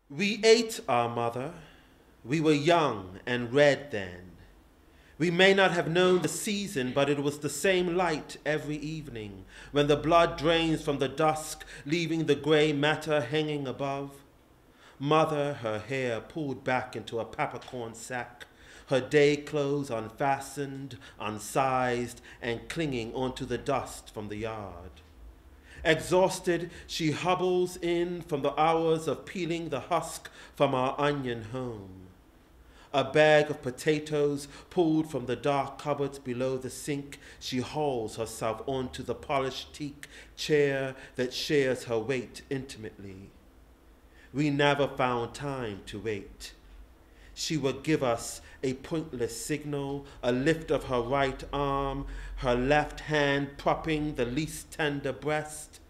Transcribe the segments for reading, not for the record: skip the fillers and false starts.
We ate our mother. We were young and red then. We may not have known the season, but it was the same light every evening, when the blood drains from the dusk, leaving the grey matter hanging above. Mother, her hair pulled back into a peppercorn sack, her day clothes unfastened, unsized, and clinging onto the dust from the yard. Exhausted, she hobbles in from the hours of peeling the husk from our onion home. A bag of potatoes pulled from the dark cupboards below the sink, she hauls herself onto the polished teak chair that shares her weight intimately. We never found time to wait. She would give us a pointless signal, a lift of her right arm, her left hand propping the least tender breast.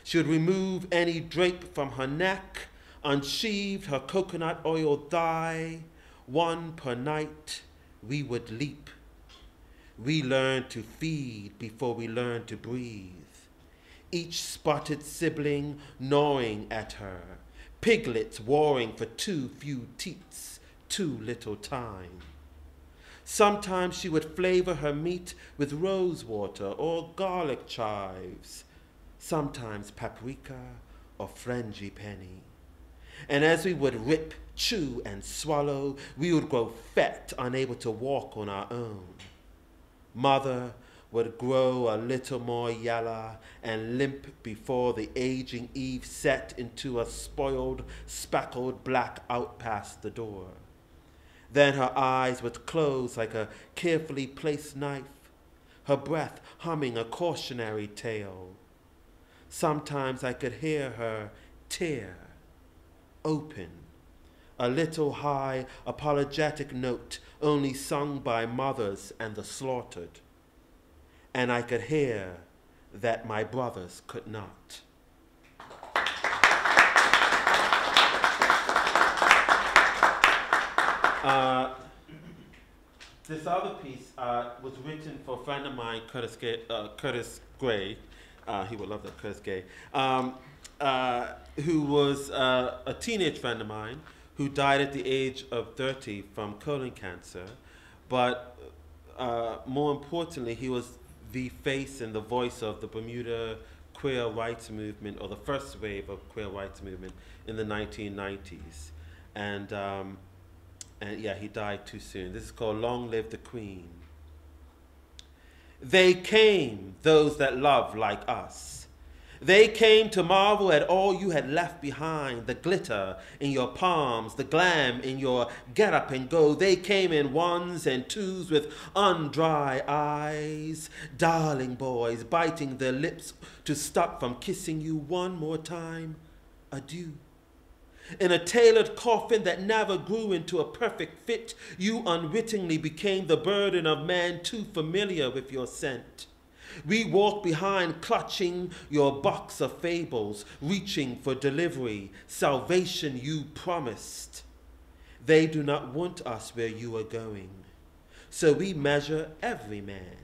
She would remove any drape from her neck, unsheathe her coconut oil thigh. One per night, we would leap. We learned to feed before we learned to breathe. Each spotted sibling gnawing at her, piglets warring for too few teats, too little time. Sometimes she would flavor her meat with rose water or garlic chives, sometimes paprika or frangipani. And as we would rip, chew, and swallow, we would grow fat, unable to walk on our own. Mother would grow a little more yellow and limp before the aging Eve set into a spoiled, speckled black out past the door. Then her eyes would close like a carefully placed knife, her breath humming a cautionary tale. Sometimes I could hear her tear open, a little high apologetic note only sung by mothers and the slaughtered. And I could hear that my brothers could not. This other piece was written for a friend of mine, Curtis Gray. He would love that, Curtis Gray. Who was a teenage friend of mine who died at the age of 30 from colon cancer. But more importantly, he was the face and the voice of the Bermuda queer rights movement, or the first wave of queer rights movement in the 1990s. And yeah, he died too soon. This is called Long Live the Queen. They came, those that love like us. They came to marvel at all you had left behind, the glitter in your palms, the glam in your get up and go. They came in ones and twos with undry eyes, darling boys biting their lips to stop from kissing you one more time. Adieu. In a tailored coffin that never grew into a perfect fit, you unwittingly became the burden of man too familiar with your scent. We walked behind, clutching your box of fables, reaching for delivery, salvation you promised. They do not want us where you are going, so we measure every man,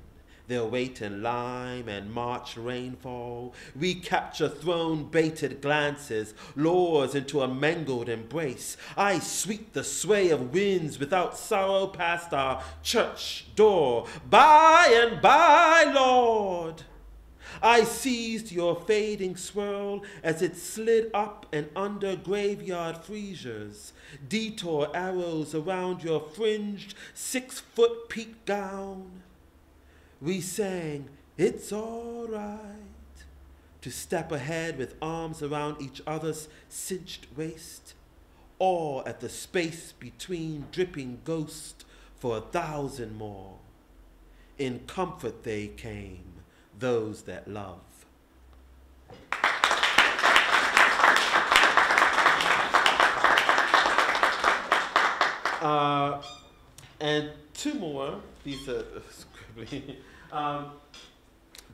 their weight in lime and March rainfall. We capture throne-baited glances, lures into a mangled embrace. I sweep the sway of winds without sorrow past our church door. By and by, Lord! I seized your fading swirl as it slid up and under graveyard freezers, detour arrows around your fringed 6-foot peak gown. We sang, "It's all right," to step ahead with arms around each other's cinched waist, or at the space between dripping ghosts for 1,000 more. In comfort they came, those that love. And two more, these are scribbly.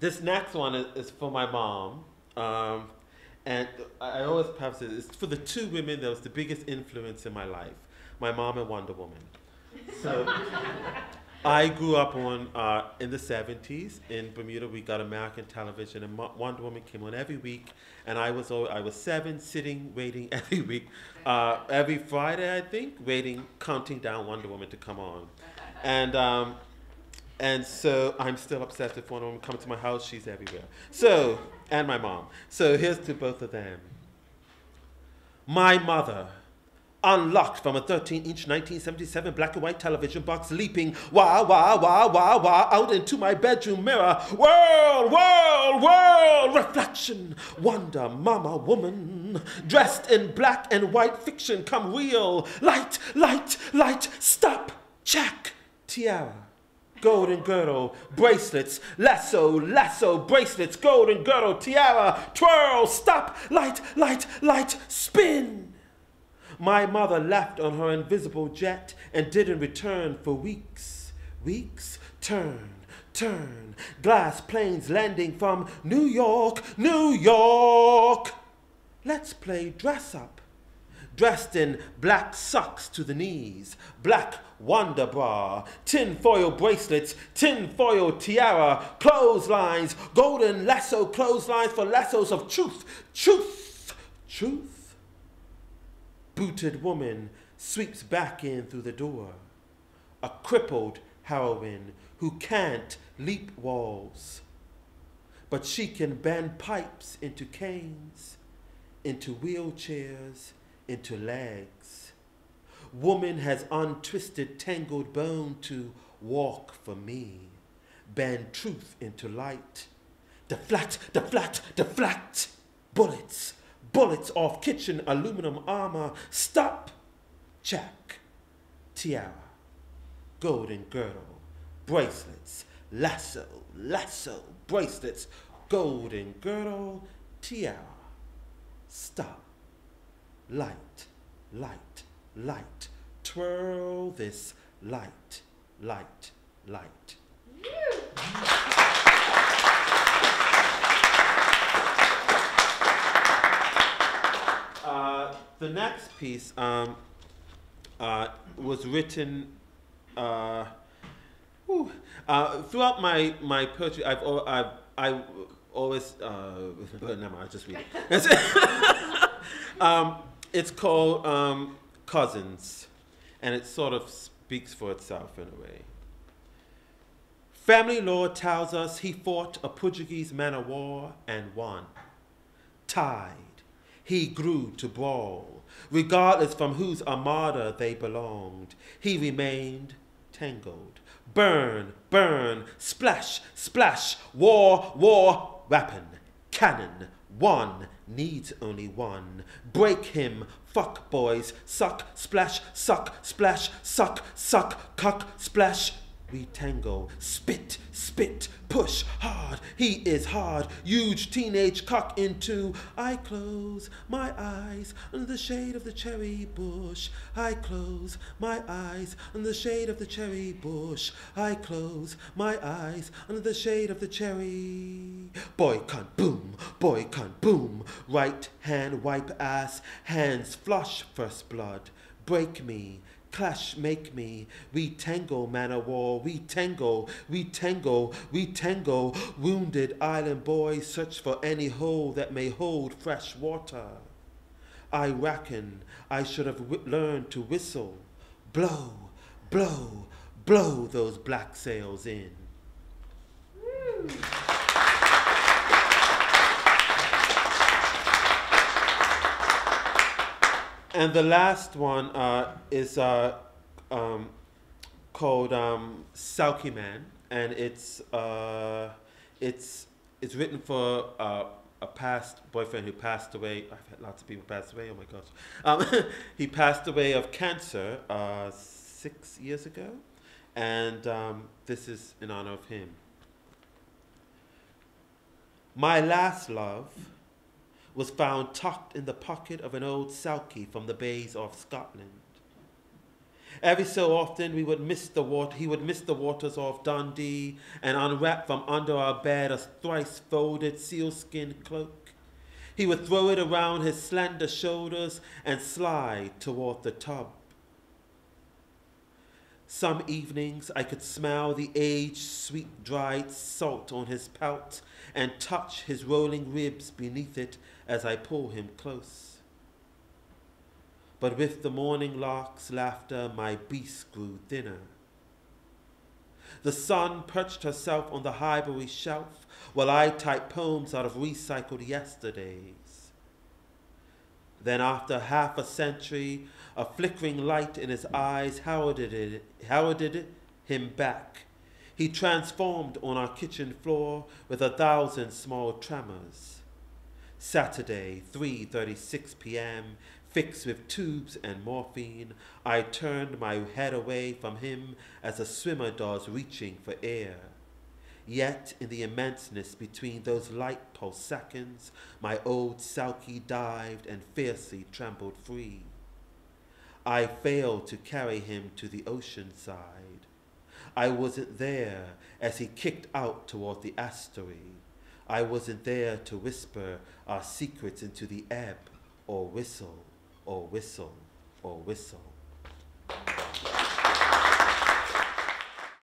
This next one is for my mom. And I always perhaps it's for the two women that was the biggest influence in my life, my mom and Wonder Woman. So I grew up on in the 70s in Bermuda. We got American television, and Wonder Woman came on every week. And I was 7, sitting waiting every week, every Friday I think, waiting, counting down Wonder Woman to come on, and so I'm still obsessed with Wonder Woman. Come to my house, she's everywhere. So, and my mom. So here's to both of them. My mother, unlocked from a 13-inch 1977 black and white television box, leaping wah, wah, wah, wah, wah, out into my bedroom mirror. World, world, world, reflection, wonder, mama, woman, dressed in black and white fiction, come real, light, light, light, stop, check, tiara. Golden girdle, bracelets, lasso, lasso, bracelets, golden girdle, tiara, twirl, stop, light, light, light, spin. My mother left on her invisible jet and didn't return for weeks. Weeks, turn, turn, glass planes landing from New York, New York. Let's play dress up. Dressed in black socks to the knees, black wonder bra, tin-foil bracelets, tin-foil tiara, clotheslines, golden lasso clotheslines for lassos of truth, truth, truth. Booted woman sweeps back in through the door, a crippled heroine who can't leap walls, but she can bend pipes into canes, into wheelchairs, into legs. Woman has untwisted tangled bone to walk for me, bend truth into light, deflect, deflect, deflect, bullets, bullets off kitchen aluminum armor, stop, check, tiara, golden girdle, bracelets, lasso, lasso, bracelets, golden girdle, tiara, stop. Light, light, light, twirl this light, light, light. The next piece was written throughout my poetry. I always never mind, I'll just read it. It's called Cousins, and it sort of speaks for itself in a way. Family law tells us he fought a Portuguese man of war and won. Tied, he grew to brawl, regardless from whose armada they belonged. He remained tangled. Burn, burn, splash, splash, war, war, weapon, cannon, one needs only one. Break him, fuck boys, suck, splash, suck, splash, suck, suck, cuck, splash. We tango, spit, spit, push, hard, he is hard, huge teenage cock into. I close my eyes under the shade of the cherry bush. I close my eyes under the shade of the cherry bush. I close my eyes under the shade of the cherry. Boy cunt boom, boy cunt boom. Right hand wipe ass, hands flush first blood. Break me. Clash make me, we tango, man of war, we tango, we tango, we tango. Wounded island boys search for any hole that may hold fresh water. I reckon I should have learned to whistle, blow, blow, blow those black sails in. And the last one is called Selkie Man, and it's written for a past boyfriend who passed away. I've had lots of people pass away. Oh my gosh, he passed away of cancer 6 years ago, and this is in honor of him. My last love was found tucked in the pocket of an old Selkie from the bays of Scotland. Every so often he would miss the waters off Dundee and unwrap from under our bed a thrice folded sealskin cloak. He would throw it around his slender shoulders and slide toward the tub. Some evenings I could smell the aged, sweet-dried salt on his pelt and touch his rolling ribs beneath it as I pull him close. But with the morning lark's laughter, my beast grew thinner. The sun perched herself on the Highbury shelf while I typed poems out of recycled yesterdays. Then after half a century, a flickering light in his eyes heralded him back. He transformed on our kitchen floor with 1,000 small tremors. Saturday, 3:36 p.m., fixed with tubes and morphine, I turned my head away from him as a swimmer does reaching for air. Yet in the immenseness between those light pulse seconds, my old Selkie dived and fiercely trembled free. I failed to carry him to the ocean side. I wasn't there as he kicked out toward the estuary. I wasn't there to whisper our secrets into the ebb, or whistle, or whistle, or whistle.